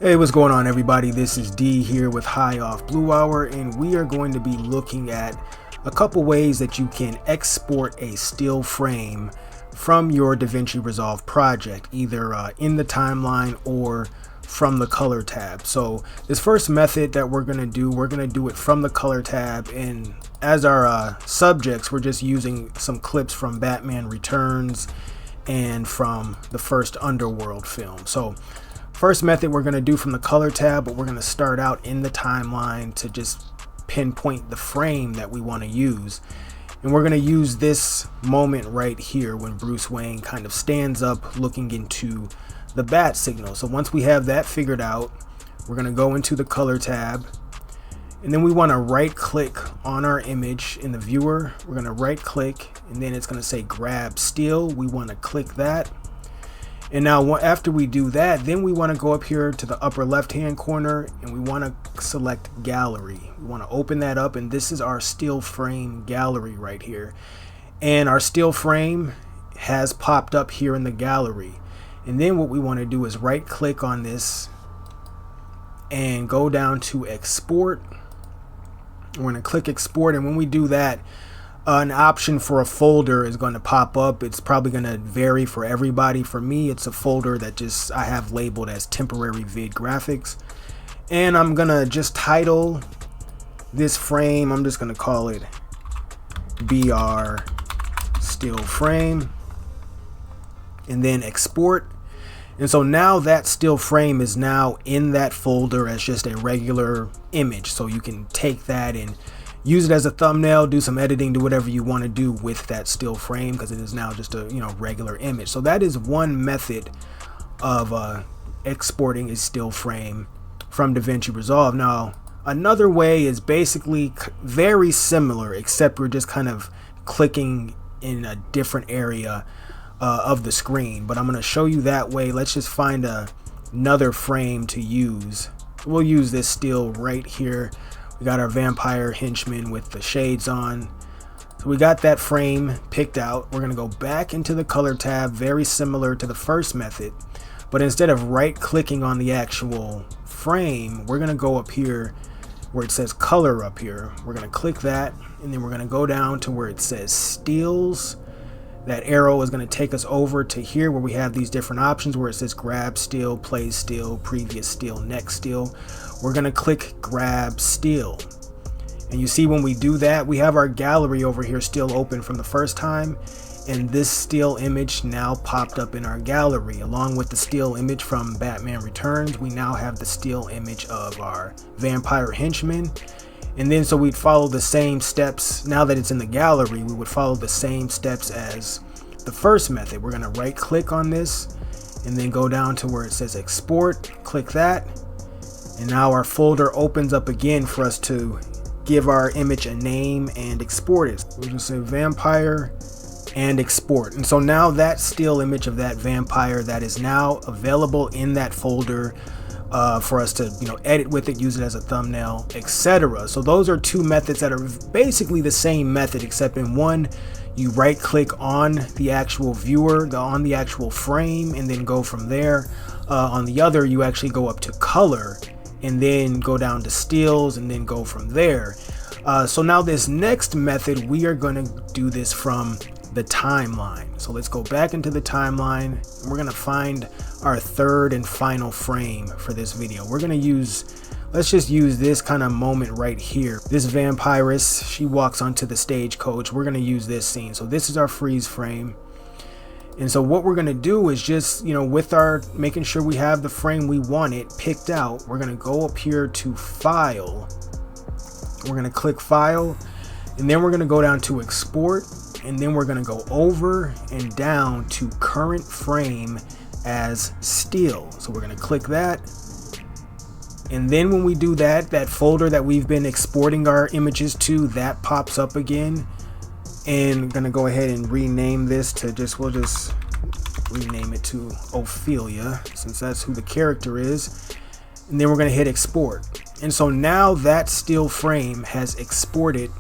Hey, what's going on, everybody? This is D here with High Off Blue Hour, and we are going to be looking at a couple ways that you can export a still frame from your Davinci Resolve project, either in the timeline or from the color tab. So this first method that we're going to do it from the color tab, and as our subjects, we're just using some clips from Batman Returns and from the first Underworld film. So first method we're going to do from the color tab, but we're going to start out in the timeline to just pinpoint the frame that we want to use. And we're going to use this moment right here when Bruce Wayne kind of stands up looking into the bat signal. So once we have that figured out, we're going to go into the color tab, and then we want to right click on our image in the viewer. We're going to right click, and then it's going to say grab still. We want to click that. And now after we do that, then we want to go up here to the upper left hand corner, and we want to select gallery. We want to open that up, and this is our still frame gallery right here. And our still frame has popped up here in the gallery. And then what we want to do is right click on this and go down to export. We're going to click export, and when we do that, an option for a folder is going to pop up. It's probably going to vary for everybody. For me, it's a folder that I have labeled as temporary vid graphics, and I'm gonna just title this frame, I'm just gonna call it BR still frame, and then export. And so now that still frame is now in that folder as just a regular image, so you can take that and use it as a thumbnail, do some editing, do whatever you want to do with that still frame, because it is now just a regular image. So that is one method of exporting a still frame from Davinci Resolve. Now another way is basically very similar, except we're just kind of clicking in a different area of the screen, but I'm going to show you that way. Let's just find another frame to use. We'll use this still right here. We got our vampire henchman with the shades on. So we got that frame picked out. We're going to go back into the color tab, very similar to the first method, but instead of right clicking on the actual frame, we're going to go up here where it says color up here. We're going to click that, and then we're going to go down to where it says stills. That arrow is going to take us over to here where we have these different options where it says grab still, play still, previous still, next still. We're going to click grab still. And you see when we do that, we have our gallery over here still open from the first time. And this still image now popped up in our gallery. Along with the still image from Batman Returns, we now have the still image of our vampire henchman. And then so we'd follow the same steps. Now that it's in the gallery, we would follow the same steps as the first method. We're going to right click on this and then go down to where it says export, click that, and now our folder opens up again for us to give our image a name and export it. We'll just say vampire and export. And so now that still image of that vampire that is now available in that folder for us to edit with it, use it as a thumbnail, etc. So those are two methods that are basically the same method, except in one you right click on the actual viewer, on the actual frame, and then go from there. On the other, you actually go up to color and then go down to stills and then go from there. So now this next method, we are going to do this from the timeline. So let's go back into the timeline, and we're going to find our third and final frame for this video. We're going to let's just use this kind of moment right here. This vampiress, she walks onto the stagecoach. We're going to use this scene. So this is our freeze frame. And so what we're going to do is just, with our making sure we have the frame we want it picked out, we're going to go up here to file. We're going to click file, and then we're going to go down to export, and then we're going to go over and down to current frame as still. So we're going to click that, and then when we do that, that folder that we've been exporting our images to, that pops up again. And I'm going to go ahead and rename this to we'll just rename it to Ophelia, since that's who the character is. And then we're going to hit export. And so now that still frame has exported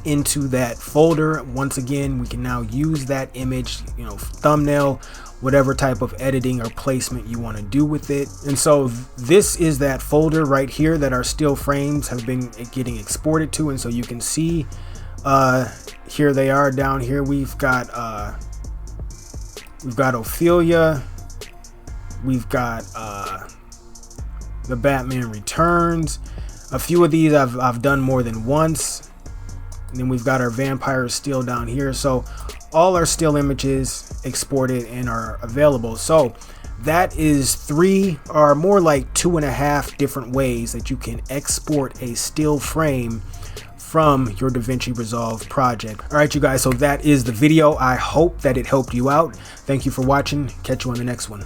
into that folder. Once again, we can now use that image, thumbnail, whatever type of editing or placement you want to do with it. And so this is that folder right here that our still frames have been getting exported to. And so you can see here they are down here. We've got Ophelia, we've got the Batman Returns. A few of these I've done more than once. And then we've got our vampires still down here. So all our still images exported and are available. So that is 3, or more like 2.5 different ways that you can export a still frame from your Davinci Resolve project. All right, you guys, so that is the video. I hope that it helped you out. Thank you for watching. Catch you on the next one.